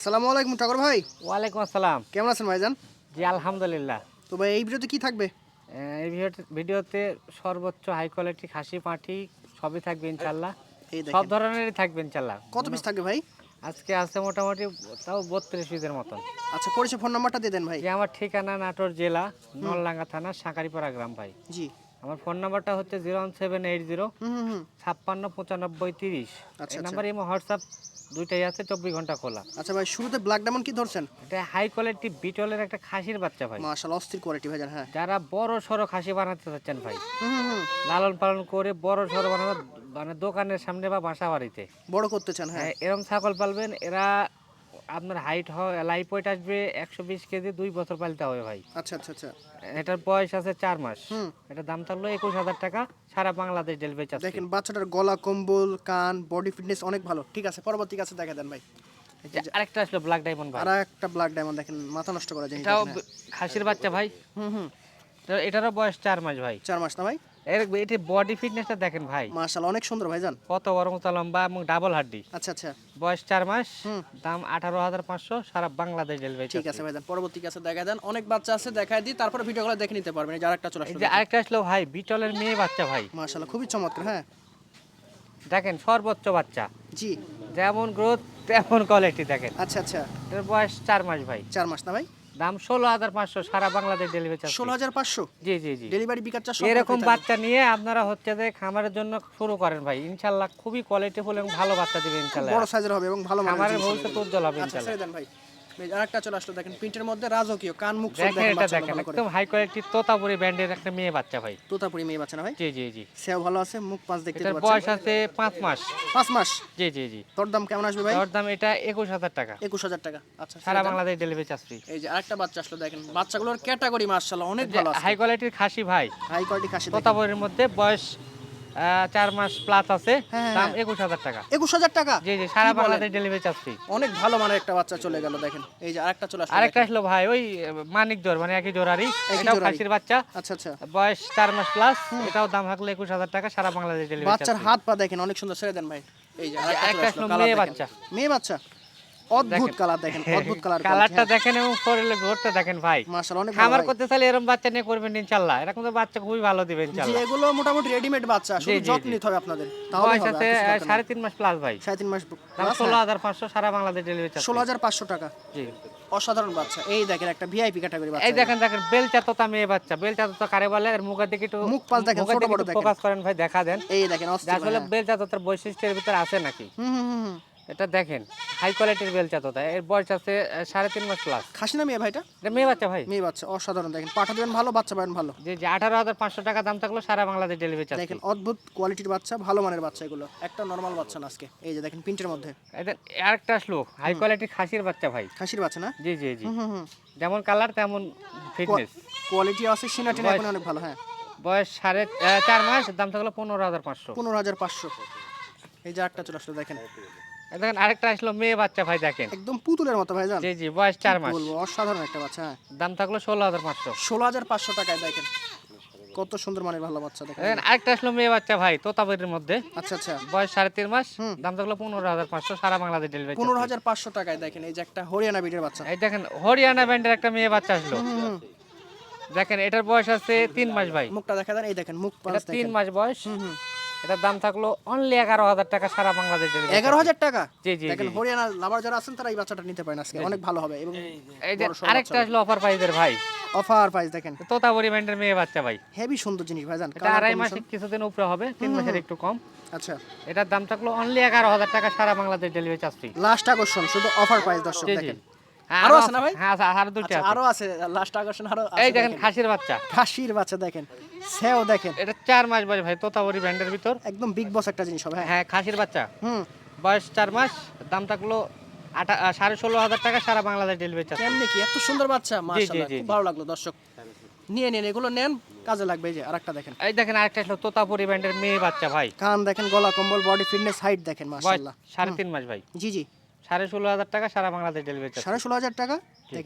আসসালামু আলাইকুম ঠাকুর ভাই। ওয়ালাইকুম আসসালাম। কেমন আছেন ভাইজান? জি আলহামদুলিল্লাহ। তো ভাই এই ভিডিওতে কি থাকবে? এই ভিডিওতে সর্বোচ্চ হাই কোয়ালিটি খাসি পাঁঠি সবই থাকবে ইনশাল্লাহ। এই সব দেখেন। ধরনেরই থাকবে ইনশাল্লাহ। কত পিস থাকবে ভাই? আজকে আছে মোটামুটি তাও 32 পিসের মতন। আচ্ছা পরিচয় ফোন নাম্বারটা দিয়ে দেন ভাই। যে আমার ঠিকানা নাটোর জেলা নলডাঙ্গা থানা সাঁকারিপাড়া গ্রাম ভাই। জি। আমার ফোন নাম্বারটা হচ্ছে 01780 হুম হুম হুম। 56 95 30। আচ্ছা এই আচ্ছা। নাম্বার ইমো হোয়াটসঅ্যাপ দুইটাই আছে, 24 ঘন্টা খোলা। আচ্ছা ভাই শুরুতে ব্ল্যাক ডায়মন্ড কি ধরছেন? এটা হাই কোয়ালিটি বিটলের একটা খাসির বাচ্চা ভাই। মাশাআল্লাহ অস্থির কোয়ালিটি ভাইজান, হ্যাঁ। যারা বড় সড়ো খাসি বানাতে চাচ্ছেন ভাই, হুম হুম হুম। লালন পালন করে বড় সড়ো বানানো, মানে দোকানের সামনে বা বাসা বাড়িতে বড় করতে চান, হ্যাঁ। এরম ছাগল পালবেন। এরা আপনার হাইট হয়, লাইফ ওয়েট আসবে 120 কেজি, 2 বছর পালতে হবে ভাই। আচ্ছা আচ্ছা আচ্ছা। এটার বয়স আছে 4 মাস। হুম। এটার দাম থাকলো 21,000 টাকা, সারা বাংলাদেশ ডেলিভারি চার্জ। দেখেন বাচ্চাটার গলা, কম্বল, কান, বডি ফিটনেস অনেক ভালো। ঠিক আছে, পরবর্তী কাছে দেখা দেন ভাই। আরেকটা আসলো ব্ল্যাক ডায়মন্ড ভাই। আর একটা ব্ল্যাক ডায়মন্ড দেখেন, মাথা নষ্ট করা জিনিস। এটাও খাসির বাচ্চা ভাই। হুম হুম। এটারও বয়স 4 মাস ভাই। 4 মাস না ভাই? এটি বডি ফিটনেসটা দেখেন ভাই, মাশাআল্লাহ অনেক সুন্দর ভাইজান। কত বড় মোটা লম্বা এবং ডাবল হাড্ডি। আচ্ছা আচ্ছা। বয়স 4 মাস, হুম। দাম 18,500, সারা বাংলাদেশ ডেলিভারি ঠিক চার্জ। আছে ভাইজান, পরবর্তী কাছে দেখা দেন। অনেক বাচ্চা আছে, দেখায় দিই, তারপরে ভিডিওগুলো দেখে নিতে পারবেন। এই যে আরেকটা চলে এই আসলো। যে আরেকটা আসলো ভাই, বিটলের মেয়ে বাচ্চা ভাই। মাশাআল্লাহ খুবই চমৎকার, হ্যাঁ। দেখেন সর্বোচ্চ বাচ্চা, জি। যেমন গ্রোথ তেমন কোয়ালিটি দেখেন। আচ্ছা আচ্ছা। এর বয়স 4 মাস ভাই। 4 মাস না ভাই? দাম 16,500, সারা বাংলাদেশ ডেলিভারি চার্জ। 16,500 জি জি জি। ডেলিভারি বিকাশ চার্জ। এরকম বাচ্চা নিয়ে আপনারা হচ্ছে যে খামারের জন্য শুরু করেন ভাই, ইনশাআল্লাহ খুবই কোয়ালিটিফুল এবং ভালো বাচ্চা দিবে ইনশাআল্লাহ। বড় সাইজের হবে এবং ভালো মানের খামারের জিনিস ভবিষ্যৎ হবে। উজ্জ্বল হবে আচ্ছা ইনশাআল্লাহ। ছেড়ে দেন ভাই। এই আরেকটা চলে আসলো দেখেন, প্রিন্টের মধ্যে রাজকীয় কান মুখ সব দেখেন দেখেন এটা মাশাআল্লাহ দেখেন, ভালো করে। একদম হাই কোয়ালিটি তোতাপুরি ব্র্যান্ডের একটা মেয়ে বাচ্চা ভাই। তোতাপুরি মেয়ে বাচ্চা না ভাই? জি জি জি। সেও ভালো আছে, মুখ পাঁচ দেখতে এটার পাচ্ছেন। বয়স আছে 5 মাস। 5 মাস। জি জি জি। তোর দাম কেমন আসবে ভাই? ওর দাম এটা 21,000 টাকা, 21,000 টাকা। আচ্ছা সারা বাংলাদেশ ডেলিভারি চার্জ ফ্রি। এই যে আরেকটা বাচ্চা আসলো দেখেন, বাচ্চাগুলোর ক্যাটাগরি মাশাআল্লাহ অনেক ভালো আছে। হাই কোয়ালিটির খাসি ভাই, হাই কোয়ালিটি খাসি দেখেন। তোতাপুরির মধ্যে বয়স 4 মাস প্লাস আছে, হ্যাঁ, দাম হ্যাঁ। 21,000 টাকা। 21,000 টাকা? জি জি, সারা কি বলেন? Bangladesh delivery charge free. অনেক ভালো মানের একটা বাচ্চা চলে গেল দেখেন। এই যে আরেকটা চলে আসলো। আরেকটা আসলো ভাই ওই মানিক জোর, মানে একই জোড়ারই, একই এটাও জোড়ারই। খাসির বাচ্চা, আচ্ছা আচ্ছা। বয়স 4 মাস প্লাস, এটাও দাম থাকলো 21,000 টাকা, সারা বাংলাদেশ ডেলিভারি বাচ্চার চার্জ। হাত পা দেখেন অনেক সুন্দর, ছেড়ে দেন ভাই। এই যে আরেকটা আরেকটা চলে আসলো আসলো, কালার মেয়ে দেখেন। বাচ্চা। মেয়ে বাচ্চা অদ্ভুত কালার দেখেন, অদ্ভুত কালার। কালারটা দেখেন এবং শরীরের গ্রোথটা দেখেন ভাই। মাশাআল্লাহ অনেক ভালো খামার ভাই। করতে চাইলে এরকম বাচ্চা নিয়ে করবেন ইনশাআল্লাহ, এরকম তো বাচ্চা খুবই ভালো দিবেন জি ইনশাআল্লাহ। এগুলো মোটামুটি রেডিমেড বাচ্চা, শুধু জি, যত্ন জি। নিতে হবে আপনাদের, তাহলে বয়স হবে। আছে 3.5 মাস প্লাস ভাই। 3.5 মাস দাম প্লাস। 16,500, সারা বাংলাদেশ ডেলিভারি চার্জ। 16,500 টাকা। জি। অসাধারণ বাচ্চা। এই দেখেন একটা ভিআইপি ক্যাটাগরি বাচ্চা। এই দেখেন দেখেন বেলচা তোতা মেয়ে বাচ্চা। বেলচা তোতা কারে বলে? এর মুখের দিকে একটু মুখ পাশ দেখেন, ছোট বড় দেখেন। ফোকাস করেন ভাই, দেখা দেন এই দেখেন যে অস্থির আসলে বেলচা তোতার বৈশিষ্ট্যের ভিতরে আছে নাকি। হুম হুম হুম হুম। এটা দেখেন হাই কোয়ালিটির বেলচা তোতা, এর বয়স আছে 3.5 মাস প্লাস। খাসি না মেয়ে ভাইটা? এটা মেয়ে বাচ্চা ভাই। মেয়ে বাচ্চা অসাধারণ দেখেন, পাঠা দেবেন ভালো, বাচ্চা পাবেন ভালো। জি জি, 18,500 টাকা দাম থাকলো, সারা বাংলাদেশ ডেলিভারি চার্জ। দেখেন অদ্ভুত কোয়ালিটির বাচ্চা, ভালো মানের বাচ্চা এগুলো, একটা নরমাল বাচ্চা না আজকে। এই যে দেখেন প্রিন্টের মধ্যে এটা আরেকটা আসলো হাই কোয়ালিটির খাসির বাচ্চা ভাই। খাসির বাচ্চা না? জি জি জি। হুম হুম হুম। যেমন কালার তেমন ফিটনেস। কোয়ালিটি আছে, সিনা টিনা এখন অনেক ভালো, হ্যাঁ। বয়স 4.5 মাস, দাম থাকলো 15,500। 15,500। এই যে একটা চলে আসলো দেখেন, দেখেন আরেকটা আসলো মেয়ে বাচ্চা ভাই, দেখেন একদম পুতুলের মতো ভাইজান। জি জি, বয়স 4 মাস, বলবো অসাধারণ একটা বাচ্চা, হ্যাঁ। দাম থাকলো 16,500। 16,500 টাকায় দেখেন কত সুন্দর মানের ভালো বাচ্চা দেখেন। দেখেন আরেকটা আসলো মেয়ে বাচ্চা ভাই, তোতাপুরির মধ্যে, আচ্ছা আচ্ছা। বয়স 3.5 মাস, দাম থাকলো 15,500, সারা বাংলাদেশ ডেলিভারি। 15,500 টাকায় দেখেন এই যে একটা হরিয়ানা বিটের বাচ্চা। এই দেখেন হরিয়ানা ব্যান্ডের একটা মেয়ে বাচ্চা আসলো। দেখেন এটার বয়স আছে 3 মাস ভাই। মুখটা দেখা দেন, এই দেখেন মুখ এটা পাঁচ 3 দেখেন। মাস বয়স। এটার দাম থাকলো অনলি 11,000 টাকা, সারা বাংলাদেশ ডেলিভারি। 11,000 টাকা? জি জি দেখেন জি। হরিয়ানা লাভার যারা আছেন তারা এই বাচ্চাটা নিতে পারেন আজকে, অনেক ভালো হবে এবং এই যে আরেকটা আসলো অফার প্রাইজের ভাই, অফার প্রাইস দেখেন। তোতাপুরি ব্যান্ডের মেয়ে বাচ্চা ভাই। হেভি সুন্দর জিনিস ভাইজান। এটা 2.5 মাসে কিছুদিন উপরে হবে, 3 মাসের একটু কম। আচ্ছা এটার দাম থাকলো অনলি 11,000 টাকা, সারা Bangladesh delivery charge free. Last আকর্ষণ শুধু অফার প্রাইস দর্শক জি জি। দেখেন। হ্যাঁ, আরো আছে না ভাই? হ্যাঁ আরো দুটো আচ্ছা আছে। আরো আছে লাস্ট আকর্ষণ, আরো আছে। এই দেখেন খাসির বাচ্চা, খাসির বাচ্চা দেখেন, সেও দেখেন এটা 4 মাস বয়স ভাই, তোতাপুরি ব্র্যান্ডের ভিতর। একদম বিগ বস একটা জিনিস হবে, হ্যাঁ। হ্যাঁ খাসির বাচ্চা, হুম। বয়স 4 মাস, দাম থাকলো 16,500 টাকা, সারা বাংলাদেশ ডেলিভারি চার্জ। কেমনে কি এত সুন্দর বাচ্চা, মাশাআল্লাহ জি, খুব জি। ভালো লাগলো দর্শক। নিয়ে নিন এগুলো, নেন কাজে লাগবে। এই যে আরেকটা দেখেন, এই দেখেন আরেকটা আসলো তোতাপুরি ব্র্যান্ডের মেয়ে বাচ্চা ভাই। কান দেখেন, গলা কম্বল, বডি ফিটনেস, হাইট দেখেন, বয়স মাশাআল্লাহ। 3.5 মাস ভাই, জি জি। 16,500 টাকা, সারা বাংলাদেশ ডেলিভারি চার্জ। 16,500 টাকা দেখেন।